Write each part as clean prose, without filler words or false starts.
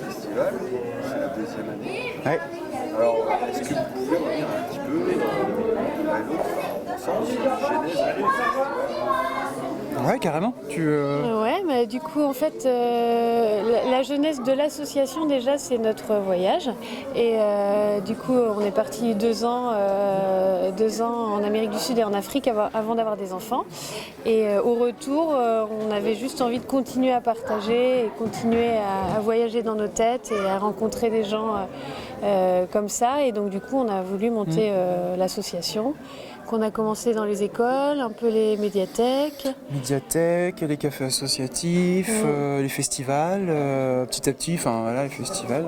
festival, c'est la deuxième année. Ouais. Alors, est-ce que vous pouvez revenir un petit peu à l'autre sens, genèse? Ouais, carrément. Ouais, mais du coup, en fait, la jeunesse de l'association, déjà, c'est notre voyage. Et du coup, on est parti 2 ans en Amérique du Sud et en Afrique avant d'avoir des enfants. Et au retour, on avait juste envie de continuer à partager et continuer à voyager dans nos têtes et à rencontrer des gens comme ça. Et donc, du coup, on a voulu monter l'association. On a commencé dans les écoles, un peu les médiathèques. Les cafés associatifs, les festivals, petit à petit, enfin voilà, les festivals.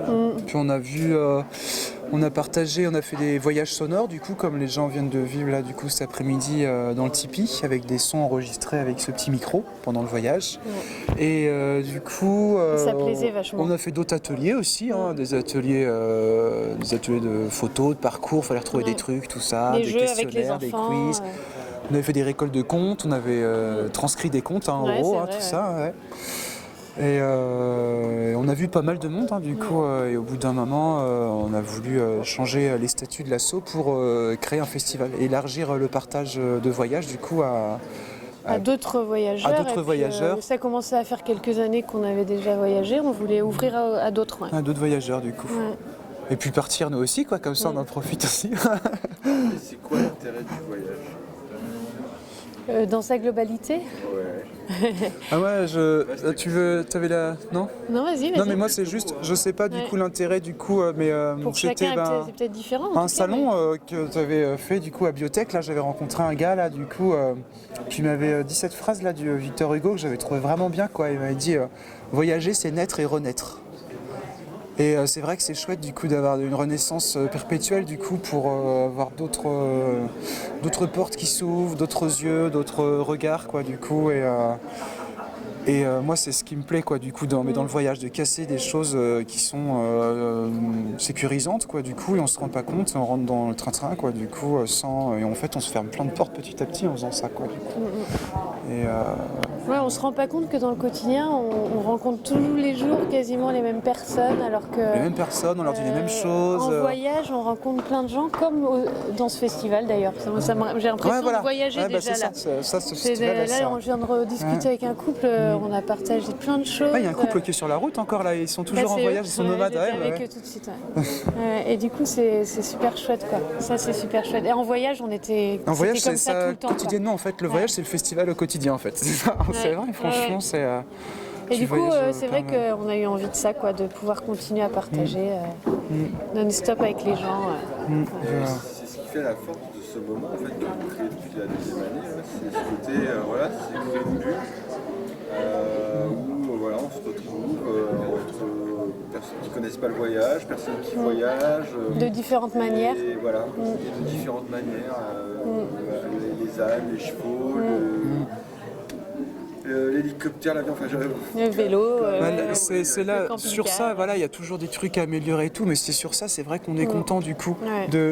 Puis on a vu, on a partagé, on a fait des voyages sonores, du coup, comme les gens viennent de vivre là, du coup, cet après-midi dans le Tipeee, avec des sons enregistrés avec ce petit micro pendant le voyage. Et du coup, ça plaisait vachement. On a fait d'autres ateliers aussi, des ateliers de photos, de parcours, il fallait retrouver des trucs, tout ça, des des jeux questionnaires, avec les enfants, des quiz. On avait fait des récoltes de comptes, on avait transcrit des comptes en gros, vrai, tout ça. Ouais. Et on a vu pas mal de monde du coup, et au bout d'un moment, on a voulu changer les statuts de l'asso pour créer un festival, élargir le partage de voyages du coup à d'autres voyageurs. Ça commençait à faire quelques années qu'on avait déjà voyagé, on voulait ouvrir à d'autres. À d'autres voyageurs du coup. Ouais. Et puis partir nous aussi, quoi, comme ça on en profite aussi. Et c'est quoi l'intérêt du voyage? Dans sa globalité? Ouais. Ah ouais, t'avais la... Non? Non, vas-y. Non mais moi c'est juste, je sais pas du coup l'intérêt du coup, mais pour c'était chacun c'est peut-être différent. Un salon que tu avais fait du coup à Biotech, là j'avais rencontré un gars là du coup qui m'avait dit cette phrase là du Victor Hugo que j'avais trouvé vraiment bien quoi, il m'avait dit voyager c'est naître et renaître. Et c'est vrai que c'est chouette du coup d'avoir une renaissance perpétuelle du coup pour avoir d'autres portes qui s'ouvrent, d'autres yeux, d'autres regards quoi du coup et moi c'est ce qui me plaît quoi du coup dans le voyage, de casser des choses qui sont sécurisantes quoi du coup et on se rend pas compte, on rentre dans le train-train quoi du coup et en fait on se ferme plein de portes petit à petit en faisant ça quoi du coup. Et ouais, on se rend pas compte que dans le quotidien on rencontre tous les jours quasiment les mêmes personnes alors que les mêmes personnes, on leur dit les mêmes choses. En voyage on rencontre plein de gens comme dans ce festival d'ailleurs. J'ai l'impression de voyager déjà là. Ça, ce festival, là on vient de rediscuter avec un couple, on a partagé plein de choses. Il y a un couple qui est sur la route encore là, ils sont toujours en voyage, ils sont nomades. Avec eux tout de suite. Et du coup c'est super chouette quoi. Ça c'est super chouette. Et en voyage on était. En voyage comme c'est ça tout ça le temps, quotidiennement quoi. En fait, le voyage c'est le festival au quotidien en fait. C'est vrai, franchement c'est. Et du coup c'est vrai qu'on a eu envie de ça quoi, de pouvoir continuer à partager non-stop avec les gens. C'est ce qui fait la force de ce moment en fait que vous créez depuis la deuxième année, c'est ce côté c'est créer une bulle où on se retrouve entre personnes qui connaissent pas le voyage, personnes qui voyagent de différentes manières. Et voilà, et de différentes manières, les ânes, les chevaux, l'hélicoptère, l'avion, le vélo. C'est là, sur ça, voilà, il y a toujours des trucs à améliorer et tout, mais c'est sur ça, c'est vrai qu'on est content du coup.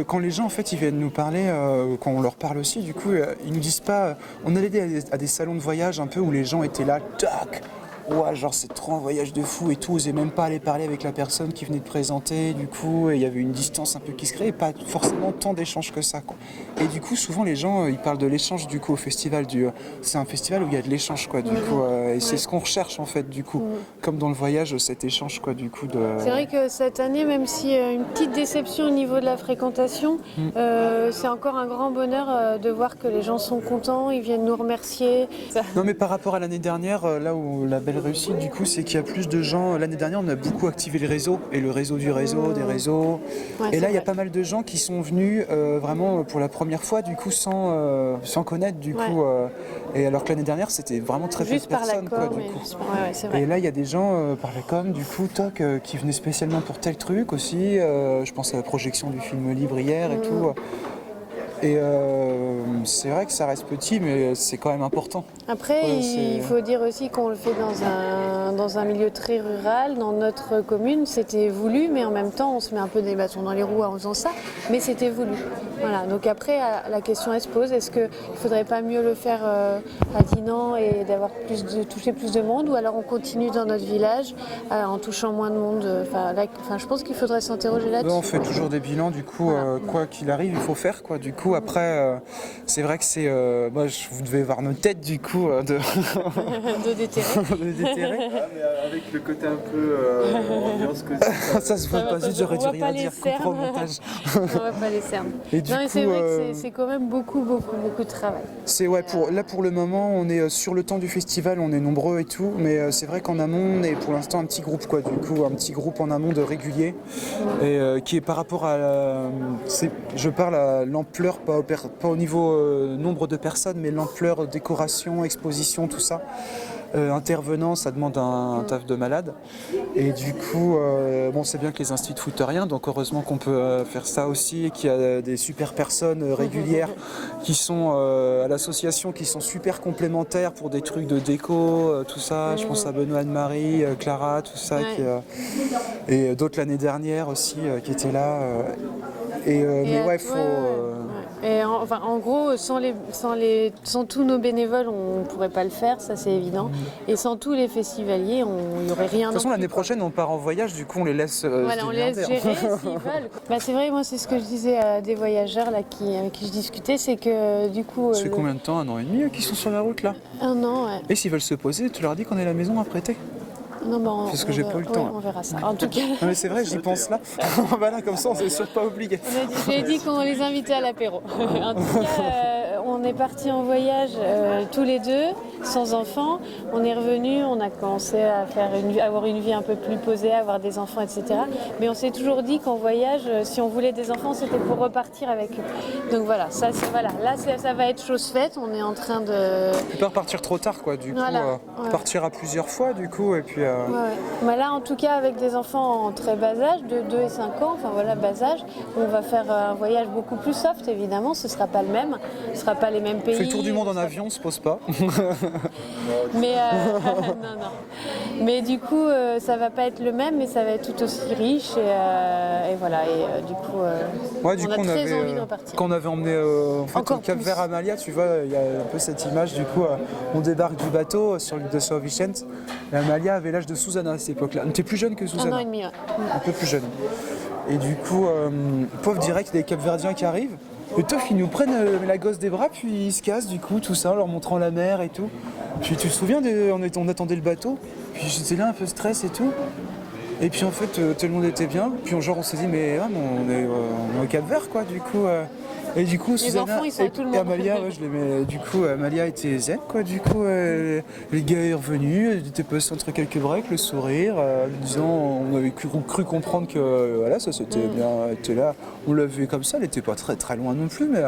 Quand les gens en fait ils viennent nous parler, quand on leur parle aussi, du coup, ils nous disent pas. On allait à des salons de voyage un peu où les gens étaient là, tac. Ouais, genre c'est trop un voyage de fou et tout, osait même pas aller parler avec la personne qui venait de présenter du coup, et il y avait une distance un peu qui se créait et pas forcément tant d'échanges que ça quoi. Et du coup souvent les gens ils parlent de l'échange du coup au festival, c'est un festival où il y a de l'échange quoi du coup, et c'est ce qu'on recherche en fait du coup, comme dans le voyage cet échange quoi du coup de... C'est vrai que cette année même si une petite déception au niveau de la fréquentation, c'est encore un grand bonheur de voir que les gens sont contents, ils viennent nous remercier. Non mais par rapport à l'année dernière, là où la belle réussite du coup c'est qu'il y a plus de gens. L'année dernière on a beaucoup activé le réseau et le réseau du réseau, des réseaux, et là il y a pas mal de gens qui sont venus vraiment pour la première fois du coup sans connaître du coup, et alors que l'année dernière c'était vraiment très peu de personnes quoi du coup. Et là il y a des gens par la com du coup qui venaient spécialement pour tel truc aussi, je pense à la projection du film libre hier et tout. Et c'est vrai que ça reste petit, mais c'est quand même important. Après, il faut dire aussi qu'on le fait dans un milieu très rural, dans notre commune. C'était voulu, mais en même temps, on se met un peu des bâtons dans les roues en faisant ça, mais c'était voulu. Voilà. Donc après, la question elle se pose, est-ce qu'il ne faudrait pas mieux le faire à Dinan et toucher plus de monde, ou alors on continue dans notre village en touchant moins de monde. Je pense qu'il faudrait s'interroger là-dessus. On fait toujours des bilans, du coup, Voilà. quoi qu'il arrive, il faut faire, quoi. Du coup, après, c'est vrai que c'est... vous devez voir nos têtes, du coup, de... De déterrer. de déterrer. Ah, mais avec le côté un peu ambiance cosy. Ça se voit pas vite, j'aurais dû rien dire, coupe au montage. On voit pas les cernes. Et du Non, mais coup, c'est vrai que c'est quand même beaucoup de travail. c'est pour le moment, on est sur le temps du festival, on est nombreux et tout, mais c'est vrai qu'en amont, on est pour l'instant un petit groupe, quoi. Du coup, un petit groupe en amont de réguliers, et qui est par rapport à, je parle à l'ampleur, pas au niveau nombre de personnes, mais l'ampleur décoration, exposition, tout ça. Intervenant, ça demande un taf de malade. Et du coup, c'est bien que les instituts ne foutent rien, donc heureusement qu'on peut faire ça aussi, et qu'il y a des super personnes régulières qui sont à l'association, qui sont super complémentaires pour des trucs de déco, tout ça. Je pense à Benoît Anne-Marie, Clara, tout ça, Ouais. et d'autres l'année dernière aussi qui étaient là. Mais ouais, il faut... Et en gros, sans tous nos bénévoles, on ne pourrait pas le faire, ça c'est évident. Et sans tous les festivaliers, il n'y aurait rien. De toute façon, l'année prochaine, on part en voyage, du coup, on les laisse. Voilà, se on les laisse démerder. gérer s'ils veulent. C'est vrai, moi c'est ce que je disais à des voyageurs là, avec qui je discutais, c'est que du coup. Ça fait combien de temps? 1 an et demi qu'ils sont sur la route là? 1 an, ouais. Et s'ils veulent se poser, tu leur dis qu'on est à la maison à prêter? Non, Parce que j'ai pas eu le temps. On verra ça. En tout cas. Non mais c'est vrai, j'y pense là. Voilà, comme ça, on s'est sûr pas oublié. J'ai dit qu'on les invitait à l'apéro. En tout cas, on est partis en voyage tous les deux, sans enfants. On est revenus, on a commencé à avoir une vie un peu plus posée, avoir des enfants, etc. Mais on s'est toujours dit qu'en voyage, si on voulait des enfants, c'était pour repartir avec eux. Donc voilà, là ça va être chose faite. On est en train de... Tu peux repartir trop tard, quoi. Du coup, Ouais. partir à plusieurs fois, du coup, et puis... Ouais. Mais là, en tout cas, avec des enfants en très bas âge, de 2 et 5 ans, bas âge, on va faire un voyage beaucoup plus soft, évidemment. Ce ne sera pas le même, ce ne sera pas les mêmes pays. Fais le tour du monde en avion, on se pose pas. Mais non. Mais du coup, ça va pas être le même, mais ça va être tout aussi riche. Et voilà. Et du coup, on a très envie de repartir. Quand on avait emmené au Cap-Vert Amalia, tu vois, il y a un peu cette image. Du coup, on débarque du bateau sur l'île de São Vicente. Et Amalia avait l'âge de Susanna à cette époque-là. Tu es plus jeune que Susanna. 1 an et demi, ouais. Un peu plus jeune. Et du coup, pauvre direct, des Cap-Verdiens qui arrivent. Et tof, ils nous prennent la gosse des bras, puis ils se cassent, du coup, tout ça, en leur montrant la mer et tout. Puis tu te souviens, on attendait le bateau, puis j'étais là un peu stress et tout. Et puis en fait, tout le monde était bien. Puis on s'est dit, mais on est au Cap-Vert, quoi, du coup. Et du coup, Susanna enfants, ils sont à tout le monde. Amalia, je les mets. Du coup, Amalia était zen, quoi. Du coup, les gars est revenu, elle était passée entre quelques breaks, le sourire, disant, on avait cru comprendre que voilà, ça c'était bien, elle était là. On l'a vu comme ça, elle n'était pas très très loin non plus, mais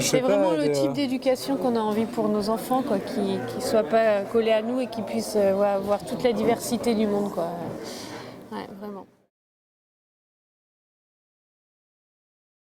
c'est vraiment le type d'éducation qu'on a envie pour nos enfants, quoi, qui ne soient pas collés à nous et qui puissent voir toute la diversité du monde, quoi.